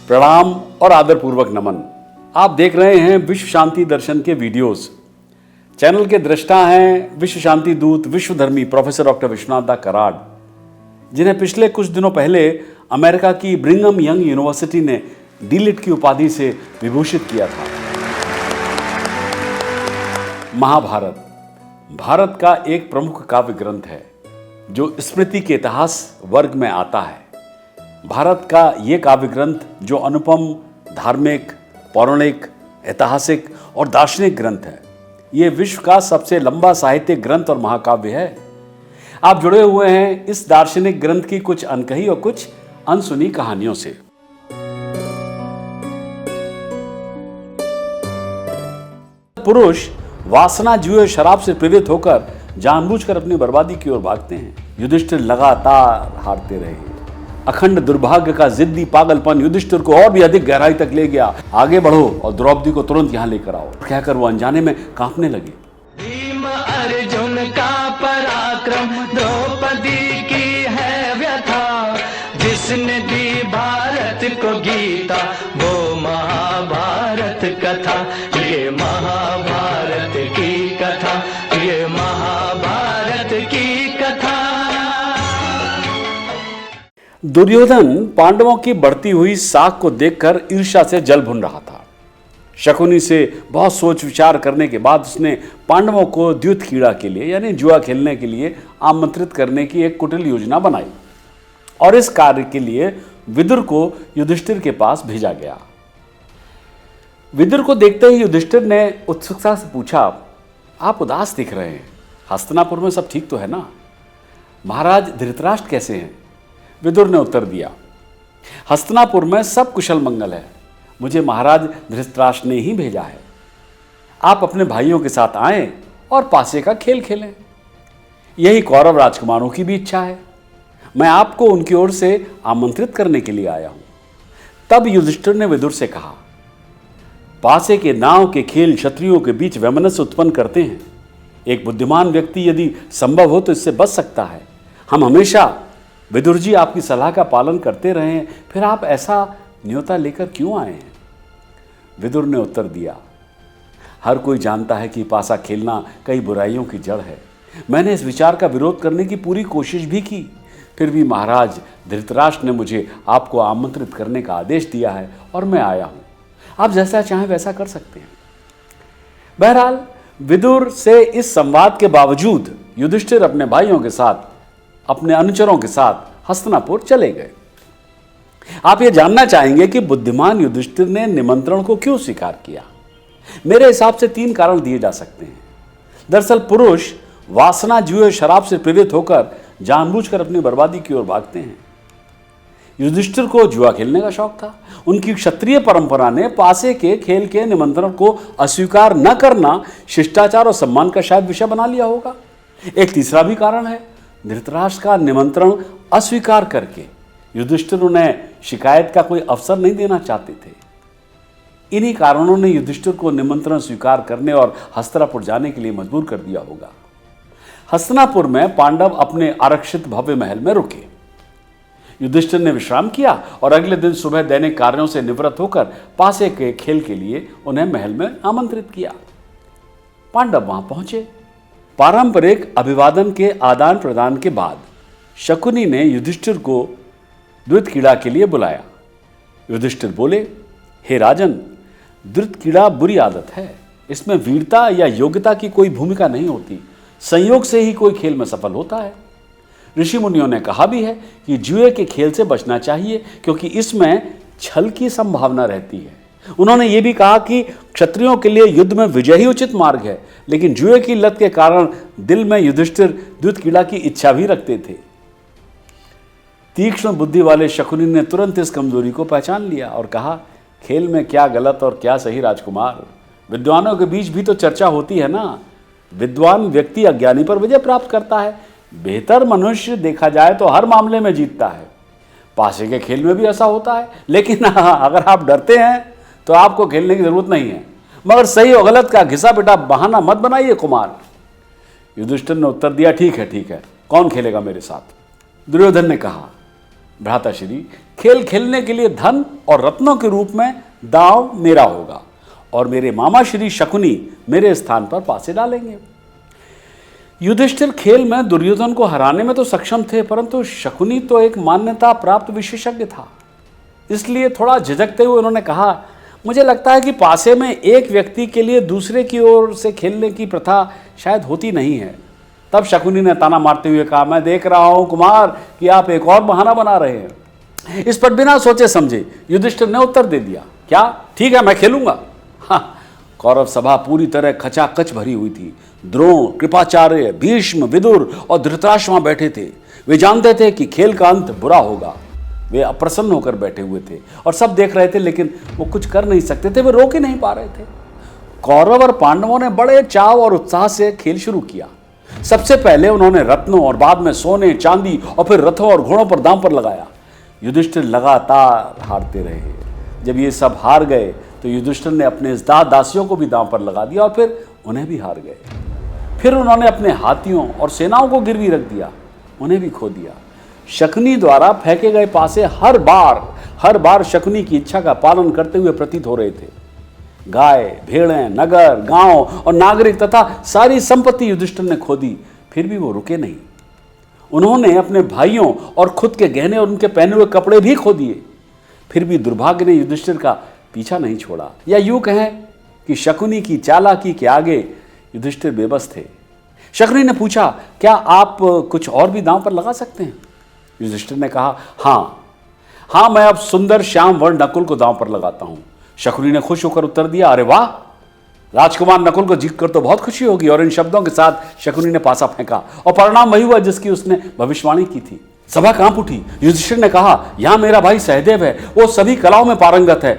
प्रणाम और आदरपूर्वक नमन। आप देख रहे हैं विश्व शांति दर्शन के वीडियोस। चैनल के दृष्टा हैं विश्व शांति दूत विश्वधर्मी प्रोफेसर डॉक्टर विश्वनाथ दा कराड, जिन्हें पिछले कुछ दिनों पहले अमेरिका की ब्रिंघम यंग यूनिवर्सिटी ने डीलिट की उपाधि से विभूषित किया था। महाभारत भारत का एक प्रमुख काव्य ग्रंथ है जो स्मृति के इतिहास वर्ग में आता है। भारत का ये काव्य ग्रंथ जो अनुपम धार्मिक, पौराणिक, ऐतिहासिक और दार्शनिक ग्रंथ है, ये विश्व का सबसे लंबा साहित्यिक ग्रंथ और महाकाव्य है। आप जुड़े हुए हैं इस दार्शनिक ग्रंथ की कुछ अनकही और कुछ अनसुनी कहानियों से। पुरुष वासना, जुए, शराब से प्रेरित होकर जानबूझकर अपनी बर्बादी की ओर भागते हैं। युधिष्ठिर लगातार हारते रहे। अखंड दुर्भाग्य का जिद्दी पागलपन युधिष्ठिर को और भी अधिक गहराई तक ले गया। आगे बढ़ो और द्रौपदी को तुरंत यहाँ लेकर आओ, कहकर वो अनजाने में कांपने लगे। भीम अर्जुन का पराक्रम, द्रौपदी की है व्यथा, जिसने दी भारत को गीता, वो महाभारत कथा। ये महाभारत की कथा, ये महाभारत की कथा। दुर्योधन पांडवों की बढ़ती हुई साख को देखकर ईर्ष्या से जल भुन रहा था। शकुनी से बहुत सोच विचार करने के बाद उसने पांडवों को द्युत क्रीड़ा के लिए यानी जुआ खेलने के लिए आमंत्रित करने की एक कुटिल योजना बनाई और इस कार्य के लिए विदुर को युधिष्ठिर के पास भेजा गया। विदुर को देखते ही युधिष्ठिर ने उत्सुकता से पूछा, आप उदास दिख रहे हैं, हस्तिनापुर में सब ठीक तो है ना? महाराज धृतराष्ट्र कैसे हैं? विदुर ने उत्तर दिया, हस्तिनापुर में सब कुशल मंगल है। मुझे महाराज धृतराष्ट्र ने ही भेजा है। आप अपने भाइयों के साथ आएं और पासे का खेल खेलें। यही कौरव राजकुमारों की भी इच्छा है। मैं आपको उनकी ओर से आमंत्रित करने के लिए आया हूं। तब युधिष्ठिर ने विदुर से कहा, पासे के नाव के खेल क्षत्रियों के बीच वैमनस्य उत्पन्न करते हैं। एक बुद्धिमान व्यक्ति यदि संभव हो तो इससे बच सकता है। हम हमेशा विदुर जी आपकी सलाह का पालन करते रहे हैं, फिर आप ऐसा न्योता लेकर क्यों आए हैं? विदुर ने उत्तर दिया, हर कोई जानता है कि पासा खेलना कई बुराइयों की जड़ है। मैंने इस विचार का विरोध करने की पूरी कोशिश भी की, फिर भी महाराज धृतराष्ट्र ने मुझे आपको आमंत्रित करने का आदेश दिया है और मैं आया हूं। आप जैसा चाहें वैसा कर सकते हैं। बहरहाल विदुर से इस संवाद के बावजूद युधिष्ठिर अपने भाइयों के साथ, अपने अनुचरों के साथ हस्तिनापुर चले गए। आप ये जानना चाहेंगे कि बुद्धिमान युधिष्ठिर ने निमंत्रण को क्यों स्वीकार किया। मेरे हिसाब से 3 कारण दिए जा सकते हैं। दरअसल पुरुष वासना, जुए, शराब से प्रेरित होकर जानबूझकर अपनी बर्बादी की ओर भागते हैं। युधिष्ठिर को जुआ खेलने का शौक था। उनकी क्षत्रिय परंपरा ने पासे के खेल के निमंत्रण को अस्वीकार न करना शिष्टाचार और सम्मान का शायद विषय बना लिया होगा। एक तीसरा भी कारण है, धृतराष्ट्र का निमंत्रण अस्वीकार करके युधिष्ठिर उन्हें शिकायत का कोई अवसर नहीं देना चाहते थे। इन्हीं कारणों ने युधिष्ठिर को निमंत्रण स्वीकार करने और हस्तिनापुर जाने के लिए मजबूर कर दिया होगा। हस्तिनापुर में पांडव अपने आरक्षित भव्य महल में रुके। युधिष्ठिर ने विश्राम किया और अगले दिन सुबह दैनिक कार्यों से निवृत्त होकर पासे के खेल के लिए उन्हें महल में आमंत्रित किया। पांडव वहां पहुंचे। पारंपरिक अभिवादन के आदान प्रदान के बाद शकुनी ने युधिष्ठिर को द्युत क्रीड़ा के लिए बुलाया। युधिष्ठिर बोले, हे राजन, द्युत क्रीड़ा बुरी आदत है। इसमें वीरता या योग्यता की कोई भूमिका नहीं होती। संयोग से ही कोई खेल में सफल होता है। ऋषि मुनियों ने कहा भी है कि जुए के खेल से बचना चाहिए क्योंकि इसमें छल की संभावना रहती है। उन्होंने ये भी कहा कि क्षत्रियों के लिए युद्ध में विजय ही उचित मार्ग है, लेकिन जुए की लत के कारण दिल में युधिष्ठिर द्युत क्रीड़ा की इच्छा भी रखते थे। तीक्ष्ण बुद्धि वाले शकुनी ने तुरंत इस कमजोरी को पहचान लिया और कहा, खेल में क्या गलत और क्या सही राजकुमार, विद्वानों के बीच भी तो चर्चा होती है ना। विद्वान व्यक्ति अज्ञानी पर विजय प्राप्त करता है। बेहतर मनुष्य देखा जाए तो हर मामले में जीतता है। पासे के खेल में भी ऐसा होता है, लेकिन अगर आप डरते हैं तो आपको खेलने की जरूरत नहीं है। मगर सही और गलत का घिसा पिटा बहाना मत बनाइए कुमार। युधिष्ठिर ने उत्तर दिया, ठीक है, कौन खेलेगा मेरे साथ? दुर्योधन ने कहा, भ्राताश्री, खेल खेलने के लिए धन और रत्नों के रूप में दांव मेरा होगा और मेरे मामा श्री शकुनी मेरे स्थान पर पासे डालेंगे। युधिष्ठिर खेल में दुर्योधन को हराने में तो सक्षम थे, परंतु शकुनी तो एक मान्यता प्राप्त विशेषज्ञ था। इसलिए थोड़ा झिझकते हुए उन्होंने कहा, मुझे लगता है कि पासे में एक व्यक्ति के लिए दूसरे की ओर से खेलने की प्रथा शायद होती नहीं है। तब शकुनी ने ताना मारते हुए कहा, मैं देख रहा हूं कुमार कि आप एक और बहाना बना रहे हैं। इस पर बिना सोचे समझे युधिष्ठिर ने उत्तर दे दिया, क्या ठीक है, मैं खेलूंगा। हाँ, कौरव सभा पूरी तरह खचाखच भरी हुई थी। द्रोण, कृपाचार्य, भीष्म, विदुर और धृतराष्ट्र वहां बैठे थे। वे जानते थे कि खेल का अंत बुरा होगा। वे अप्रसन्न होकर बैठे हुए थे और सब देख रहे थे, लेकिन वो कुछ कर नहीं सकते थे, वे रोक ही नहीं पा रहे थे। कौरव और पांडवों ने बड़े चाव और उत्साह से खेल शुरू किया। सबसे पहले उन्होंने रत्नों और बाद में सोने, चांदी और फिर रथों और घोड़ों पर दांव पर लगाया। युधिष्ठिर लगातार हारते रहे। जब ये सब हार गए तो युधिष्ठिर ने अपने इस दासियों को भी दांव पर लगा दिया और फिर उन्हें भी हार गए। फिर उन्होंने अपने हाथियों और सेनाओं को गिरवी रख दिया, उन्हें भी खो दिया। शकुनी द्वारा फेंके गए पासे हर बार शकुनी की इच्छा का पालन करते हुए प्रतीत हो रहे थे। गाय, भेड़ें, नगर, गांव और नागरिक तथा सारी संपत्ति युधिष्ठिर ने खो दी, फिर भी वो रुके नहीं। उन्होंने अपने भाइयों और खुद के गहने और उनके पहने हुए कपड़े भी खो दिए, फिर भी दुर्भाग्य ने युधिष्ठिर का पीछा नहीं छोड़ा। या यूं कहें कि शकुनी की चालाकी के आगे युधिष्ठिर बेबस थे। शकुनी ने पूछा, क्या आप कुछ और भी दांव पर लगा सकते हैं? युधिष्ठिर ने कहा, हाँ, मैं अब सुंदर श्याम वर्ण नकुल को दांव पर लगाता हूं। शकुनी ने खुश होकर उत्तर दिया, अरे वाह, राजकुमार नकुल को जीतकर तो बहुत खुशी होगी। और इन शब्दों के साथ शकुनी ने पासा फेंका और परिणाम वही हुआ जिसकी उसने भविष्यवाणी की थी। सभा कांप उठी। युधिष्ठिर ने कहा, यहां मेरा भाई सहदेव है, वो सभी कलाओं में पारंगत है,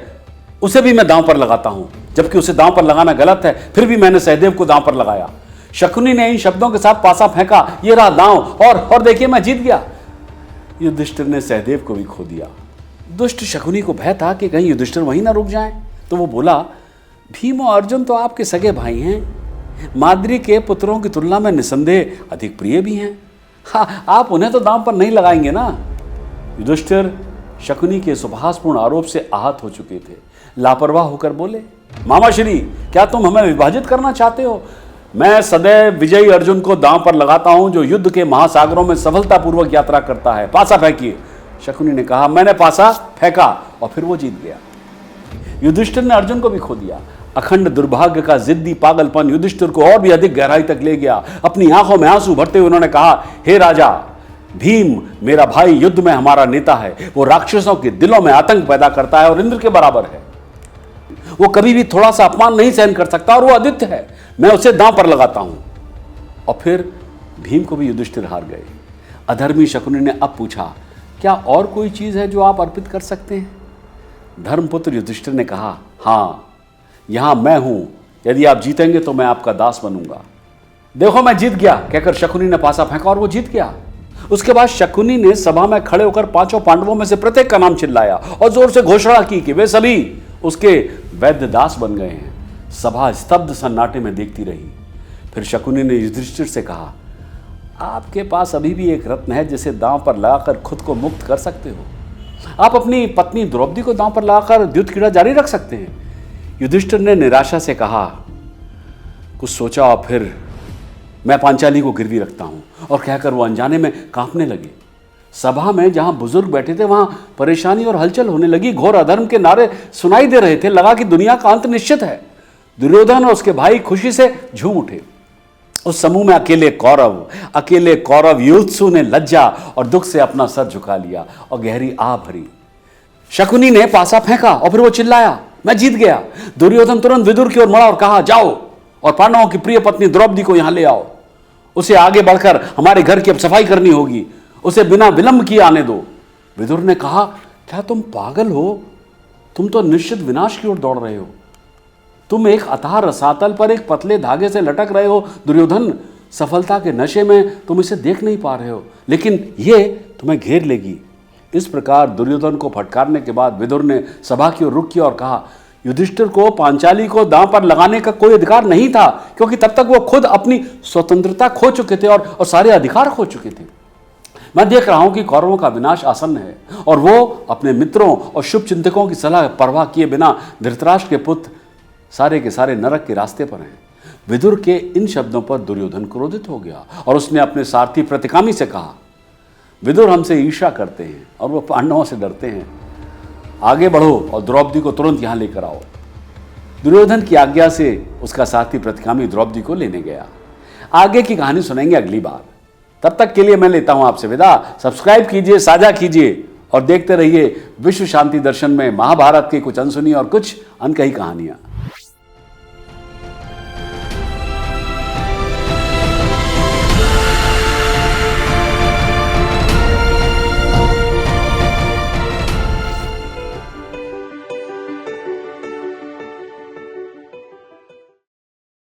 उसे भी मैं दांव पर लगाता हूं। जबकि उसे दांव पर लगाना गलत है, फिर भी मैंने सहदेव को दांव पर लगाया। शकुनी ने इन शब्दों के साथ पासा फेंका, ये रहा दांव, और देखिए मैं जीत गया। युधिष्ठिर ने सहदेव को भी खो दिया। दुष्ट शकुनी को भय था कि कहीं युधिष्ठिर वहीं ना रुक जाएं, तो वो बोला, भीम और अर्जुन तो आपके सगे भाई हैं, माद्री के पुत्रों की तुलना में निसंदेह अधिक प्रिय भी हैं। हाँ, आप उन्हें तो दांव पर नहीं लगाएंगे ना? युधिष्ठिर शकुनी के सुभाषपूर्ण आरोप से आहत हो चुके थे। लापरवाह होकर बोले, मामा श्री, क्या तुम हमें विभाजित करना चाहते हो? मैं सदैव विजयी अर्जुन को दांव पर लगाता हूं, जो युद्ध के महासागरों में सफलतापूर्वक यात्रा करता है। पासा फेंकिए। शकुनी ने कहा, मैंने पासा फेंका और फिर वो जीत गया। युधिष्ठिर ने अर्जुन को भी खो दिया। अखंड दुर्भाग्य का जिद्दी पागलपन युधिष्ठिर को और भी अधिक गहराई तक ले गया। अपनी आंखों में आंसू भरते हुए उन्होंने कहा, हे राजा, भीम मेरा भाई युद्ध में हमारा नेता है। वो राक्षसों के दिलों में आतंक पैदा करता है और इंद्र के बराबर है। वो कभी भी थोड़ा सा अपमान नहीं सहन कर सकता और वो आदित्य है। मैं उसे दांव पर लगाता हूं। और फिर भीम को भी युधिष्ठिर हार गए। अधर्मी शकुनी ने अब पूछा, क्या और कोई चीज है जो आप अर्पित कर सकते हैं? धर्मपुत्र युधिष्ठिर ने कहा, हां, यहां मैं हूं। यदि आप जीतेंगे तो मैं आपका दास बनूंगा। देखो मैं जीत गया, कहकर शकुनी ने पासा फेंका और वो जीत गया। उसके बाद शकुनी ने सभा में खड़े होकर पांचों पांडवों में से प्रत्येक का नाम चिल्लाया और जोर से घोषणा की कि वे सभी उसके वैद्य दास बन गए हैं। सभा स्तब्ध सन्नाटे में देखती रही। फिर शकुनी ने युधिष्ठिर से कहा, आपके पास अभी भी एक रत्न है जिसे दांव पर लगाकर खुद को मुक्त कर सकते हो। आप अपनी पत्नी द्रौपदी को दांव पर लगाकर द्युत क्रीड़ा जारी रख सकते हैं। युधिष्ठिर ने निराशा से कहा, कुछ सोचा और फिर मैं पांचाली को गिरवी रखता हूं, और कहकर वो अनजाने में कांपने लगे। सभा में जहां बुजुर्ग बैठे थे वहां परेशानी और हलचल होने लगी। घोर अधर्म के नारे सुनाई दे रहे थे। लगा कि दुनिया का अंत निश्चित है। दुर्योधन और उसके भाई खुशी से झूम उठे। उस समूह में अकेले कौरव युत्सु ने लज्जा और दुख से अपना सर झुका लिया और गहरी आह भरी। शकुनी ने पासा फेंका और फिर वो चिल्लाया, मैं जीत गया। दुर्योधन तुरंत विदुर की ओर मुड़ा और कहा, जाओ और पांडवों की प्रिय पत्नी द्रौपदी को यहां ले आओ। उसे आगे बढ़कर हमारे घर की अब सफाई करनी होगी। उसे बिना विलंब किए आने दो। विदुर ने कहा, क्या तुम पागल हो? तुम तो निश्चित विनाश की ओर दौड़ रहे हो। तुम एक अथाह रसातल पर एक पतले धागे से लटक रहे हो। दुर्योधन, सफलता के नशे में तुम इसे देख नहीं पा रहे हो, लेकिन ये तुम्हें घेर लेगी। इस प्रकार दुर्योधन को फटकारने के बाद विदुर ने सभा की ओर रुख किया और कहा, युधिष्ठिर को पांचाली को दांव पर लगाने का कोई अधिकार नहीं था, क्योंकि तब तक वो खुद अपनी स्वतंत्रता खो चुके थे और सारे अधिकार खो चुके थे। मैं देख रहा हूं कि कौरवों का विनाश आसन्न है और वो अपने मित्रों और शुभ चिंतकों की सलाह परवाह किए बिना धृतराष्ट्र के पुत्र सारे के सारे नरक के रास्ते पर हैं। विदुर के इन शब्दों पर दुर्योधन क्रोधित हो गया और उसने अपने सारथी प्रतिकामी से कहा, विदुर हमसे ईर्ष्या करते हैं और वो पांडवों से डरते हैं। आगे बढ़ो और द्रौपदी को तुरंत यहां लेकर आओ। दुर्योधन की आज्ञा से उसका साथी प्रतिकामी द्रौपदी को लेने गया। आगे की कहानी सुनेंगे अगली बार। तब तक के लिए मैं लेता हूं आपसे विदा। सब्सक्राइब कीजिए, साझा कीजिए और देखते रहिए विश्व शांति दर्शन में महाभारत की कुछ अनसुनी और कुछ अनकही कहानियां।